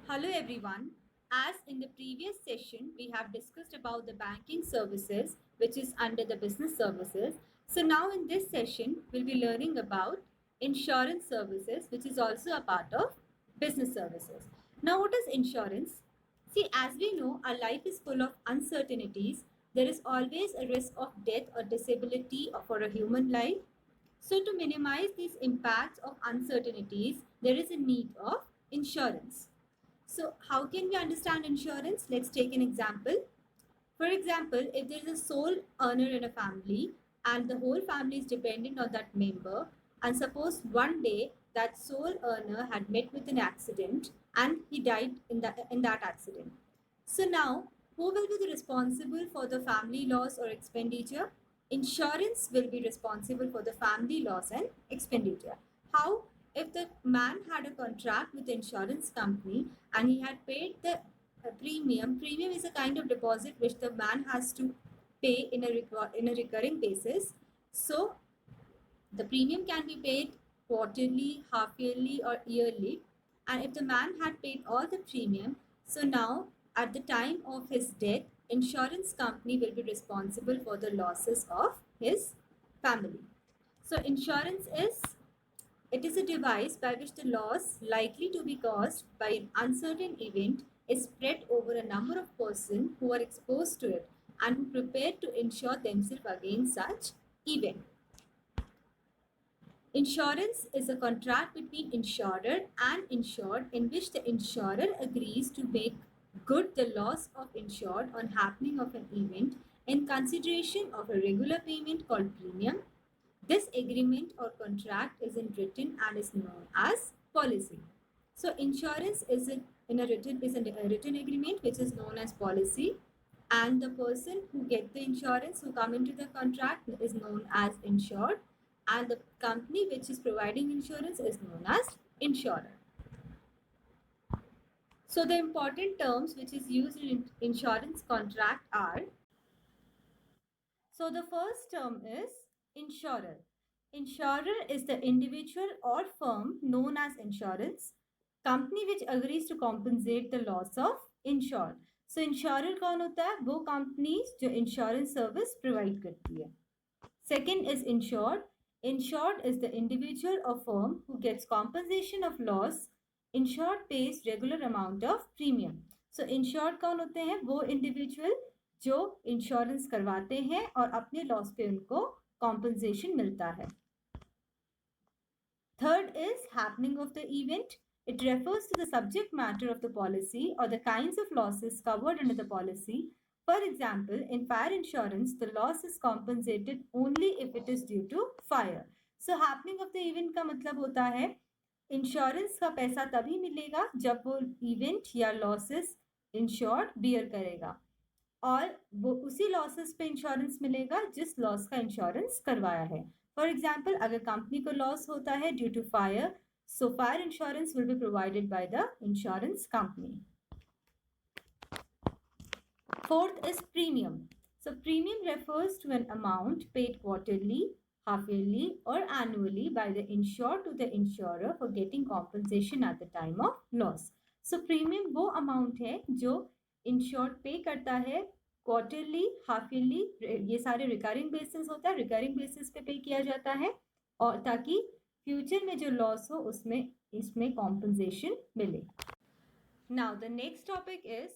Hello everyone. As in the previous session, we have discussed about the banking services, which is under the business services. So now in this session, we'll be learning about insurance services, which is also a part of business services. Now, what is insurance? See, as we know, our life is full of uncertainties. There is always a risk of death or disability for a human life. So to minimize these impacts of uncertainties, there is a need of insurance. So how can we understand insurance? Let's take an example. For example, if there is a sole earner in a family and the whole family is dependent on that member, and suppose one day that sole earner had met with an accident and he died in that accident. So now, who will be the responsible for the family loss or expenditure? Insurance will be responsible for the family loss and expenditure. How? If the man had a contract with the insurance company and he had paid the premium is a kind of deposit which the man has to pay in a recurring basis. So the premium can be paid quarterly, half yearly, or yearly. And if the man had paid all the premium, so now at the time of his death, insurance company will be responsible for the losses of his family. So insurance is it is a device by which the loss likely to be caused by an uncertain event is spread over a number of persons who are exposed to it and who prepare to insure themselves against such event. Insurance is a contract between insurer and insured in which the insurer agrees to make good the loss of insured on happening of an event in consideration of a regular payment called premium. This agreement or contract is in written and is known as policy. So insurance is a written agreement which is known as policy, and the person who get the insurance who come into the contract is known as insured, and the company which is providing insurance is known as insurer. So the important terms which is used in insurance contract are, so the first term is insurer. Insurer is the individual or firm known as insurance company which agrees to compensate the loss of insured. So insurer कौन होता है? वो companies जो insurance service provide करती है. Second is insured. Insured is the individual or firm who gets compensation of loss. Insured pays regular amount of premium. So insured कौन होते हैं? वो individual जो इंश्योरेंस करवाते हैं और अपने लॉस पे उनको कॉम्पनसेशन मिलता है. Third is happening of the event. It refers to the subject matter of the policy or the kinds of losses covered under the policy. For example, in fire insurance, the loss is compensated only if it is due to fire. So happening of the event का मतलब होता है insurance का पैसा तभी मिलेगा जब वो इवेंट या लॉसेस इंश्योर्ड बियर करेगा, और वो उसी लॉसेस पे इंश्योरेंस मिलेगा जिस लॉस का इंश्योरेंस करवाया है. फॉर एग्जाम्पल, अगर कंपनी को लॉस होता है due to fire, so fire insurance will be provided by the insurance company. Fourth is premium. So premium refers to an amount paid quarterly, half yearly or annually by the insured to the insurer for getting compensation at the time of loss. So premium वो amount है जो insured pay करता है quarterly, half yearly, ये सारे recurring basis होता है, recurring basis पे पे किया जाता है, और ताकि फ्यूचर में जो लॉस हो उसमें इसमें कॉम्पनसेशन मिले. Now the next topic is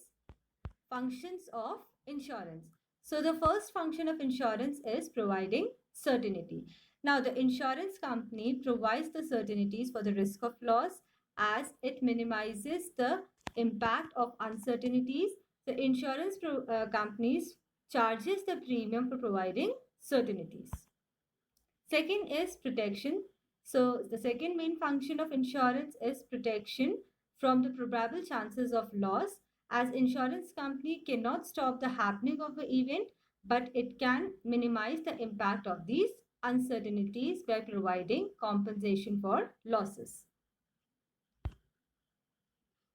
functions of insurance. So the first function of insurance is providing certainty. Now the insurance company provides the certainties for the risk of loss as it minimizes the impact of uncertainties. The insurance companies charges the premium for providing certainties. Second is protection. So the second main function of insurance is protection from the probable chances of loss, as insurance company cannot stop the happening of the event, but it can minimize the impact of these uncertainties by providing compensation for losses.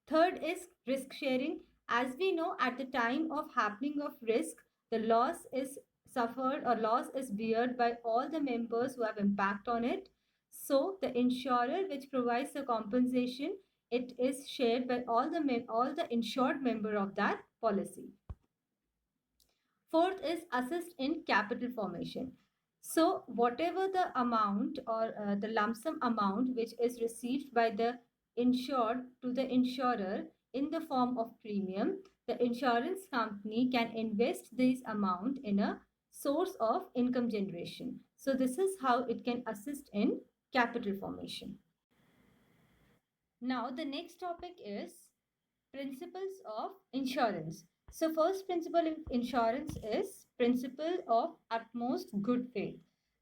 Third is risk sharing. As we know, at the time of happening of risk, the loss is suffered or loss is beared by all the members who have impact on it. So the insurer which provides the compensation it is shared by all the insured member of that policy. Fourth is assist in capital formation. So whatever the amount or the lump sum amount which is received by the insured to the insurer in the form of premium, the insurance company can invest this amount in a source of income generation. So this is how it can assist in capital formation. Now the next topic is principles of insurance. So first principle in insurance is principle of utmost good faith.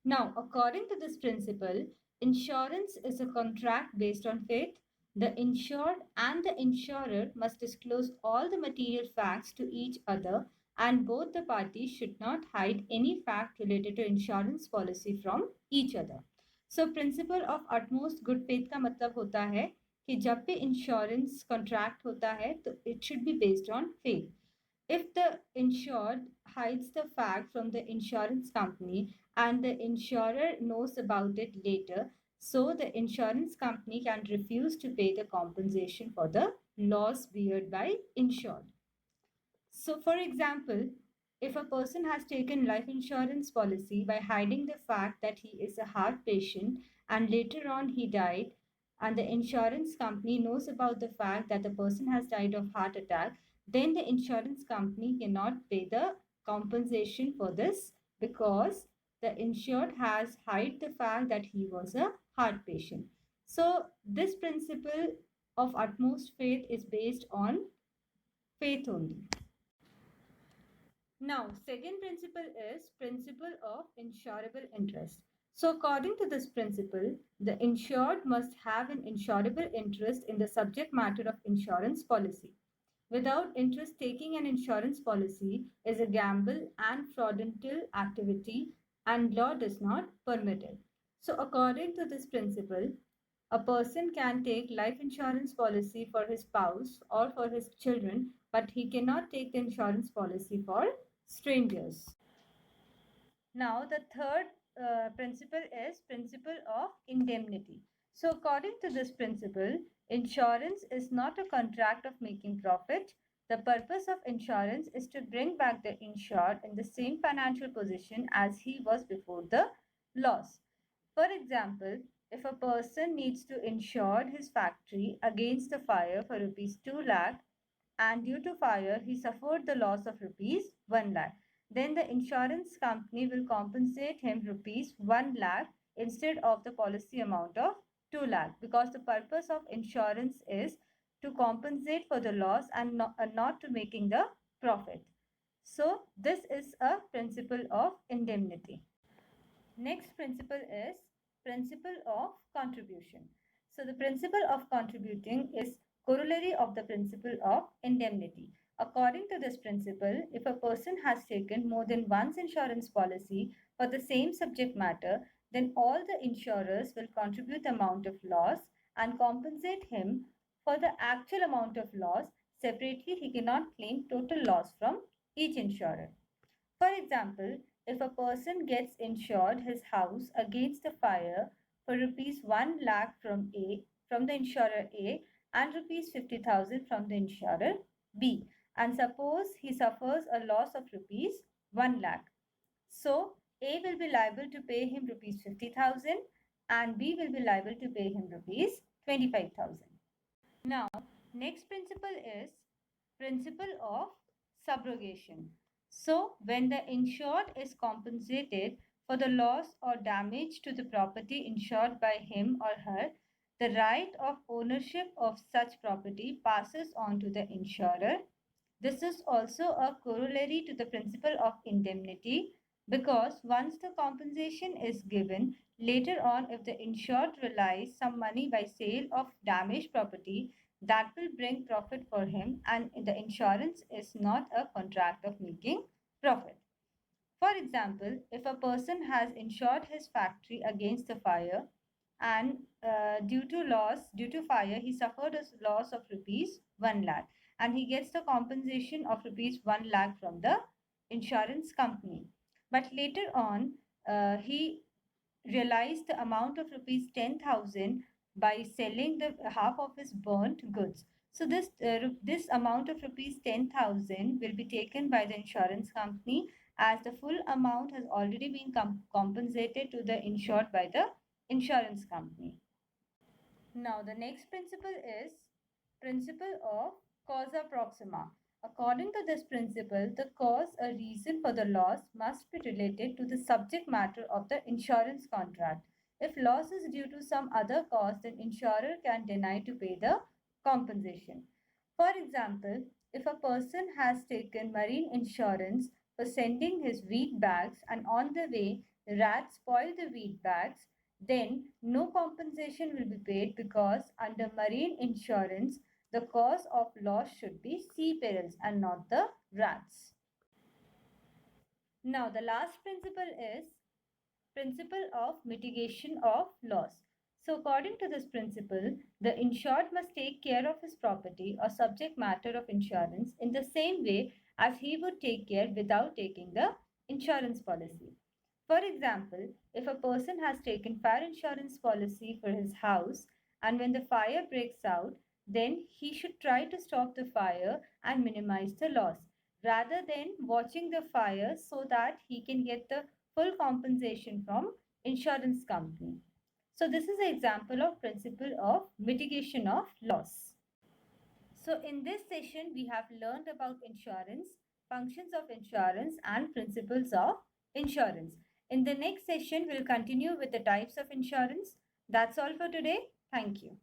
Now, according to this principle, insurance is a contract based on faith. The insured and the insurer must disclose all the material facts to each other, and both the parties should not hide any fact related to insurance policy from each other. So principle of utmost good faith का मतलब होता है कि जब भी insurance contract होता है तो it should be based on faith. If the insured hides the fact from the insurance company and the insurer knows about it later, so the insurance company can refuse to pay the compensation for the loss beared by insured. So, for example, if a person has taken life insurance policy by hiding the fact that he is a heart patient and later on he died, and the insurance company knows about the fact that the person has died of heart attack, then the insurance company cannot pay the compensation for this because the insured has hid the fact that he was a heart patient. So, this principle of utmost faith is based on faith only. Now, second principle is principle of insurable interest. So, according to this principle, the insured must have an insurable interest in the subject matter of insurance policy. Without interest, taking an insurance policy is a gamble and fraudulent activity, and law does not permit it. So, according to this principle, a person can take life insurance policy for his spouse or for his children, but he cannot take the insurance policy for strangers. Now, the third principle is principle of indemnity. So, according to this principle, insurance is not a contract of making profit. The purpose of insurance is to bring back the insured in the same financial position as he was before the loss. For example, if a person needs to insure his factory against the fire for rupees 2 lakh, and due to fire he suffered the loss of rupees 1 lakh, then the insurance company will compensate him rupees 1 lakh instead of the policy amount of 2 lakh, because the purpose of insurance is to compensate for the loss and not to making the profit. So this is a principle of indemnity. Next principle is principle of contribution. So the principle of contributing is corollary of the principle of indemnity. According to this principle, if a person has taken more than one's insurance policy for the same subject matter, then all the insurers will contribute the amount of loss and compensate him for the actual amount of loss. Separately, he cannot claim total loss from each insurer. For example, if a person gets insured his house against the fire for rupees 1 lakh from the insurer A and rupees 50,000 from the insurer B, and suppose he suffers a loss of rupees 1 lakh. So A will be liable to pay him rupees 50,000 and B will be liable to pay him rupees 25,000. Now, next principle is principle of subrogation. So, when the insured is compensated for the loss or damage to the property insured by him or her, the right of ownership of such property passes on to the insurer. This is also a corollary to the principle of indemnity, because once the compensation is given, later on if the insured realize some money by sale of damaged property, that will bring profit for him, and the insurance is not a contract of making profit. For example, if a person has insured his factory against the fire and due to fire, he suffered a loss of rupees 1 lakh and he gets the compensation of rupees 1 lakh from the insurance company. But later on, he realized the amount of rupees 10,000 by selling the half of his burnt goods. So this amount of rupees 10,000 will be taken by the insurance company, as the full amount has already been compensated to the insured by the insurance company. Now, the next principle is principle of causa proxima. According to this principle, the cause or reason for the loss must be related to the subject matter of the insurance contract. If loss is due to some other cause, then insurer can deny to pay the compensation. For example, if a person has taken marine insurance for sending his wheat bags and on the way rats spoil the wheat bags, then no compensation will be paid, because under marine insurance, the cause of loss should be sea perils and not the rats. Now, the last principle is principle of mitigation of loss. So, according to this principle, the insured must take care of his property or subject matter of insurance in the same way as he would take care without taking the insurance policy. For example, if a person has taken fire insurance policy for his house and when the fire breaks out, then he should try to stop the fire and minimize the loss rather than watching the fire, so that he can get the full compensation from insurance company. So this is an example of principle of mitigation of loss. So in this session, we have learned about insurance, functions of insurance and principles of insurance. In the next session, we'll continue with the types of insurance. That's all for today. Thank you.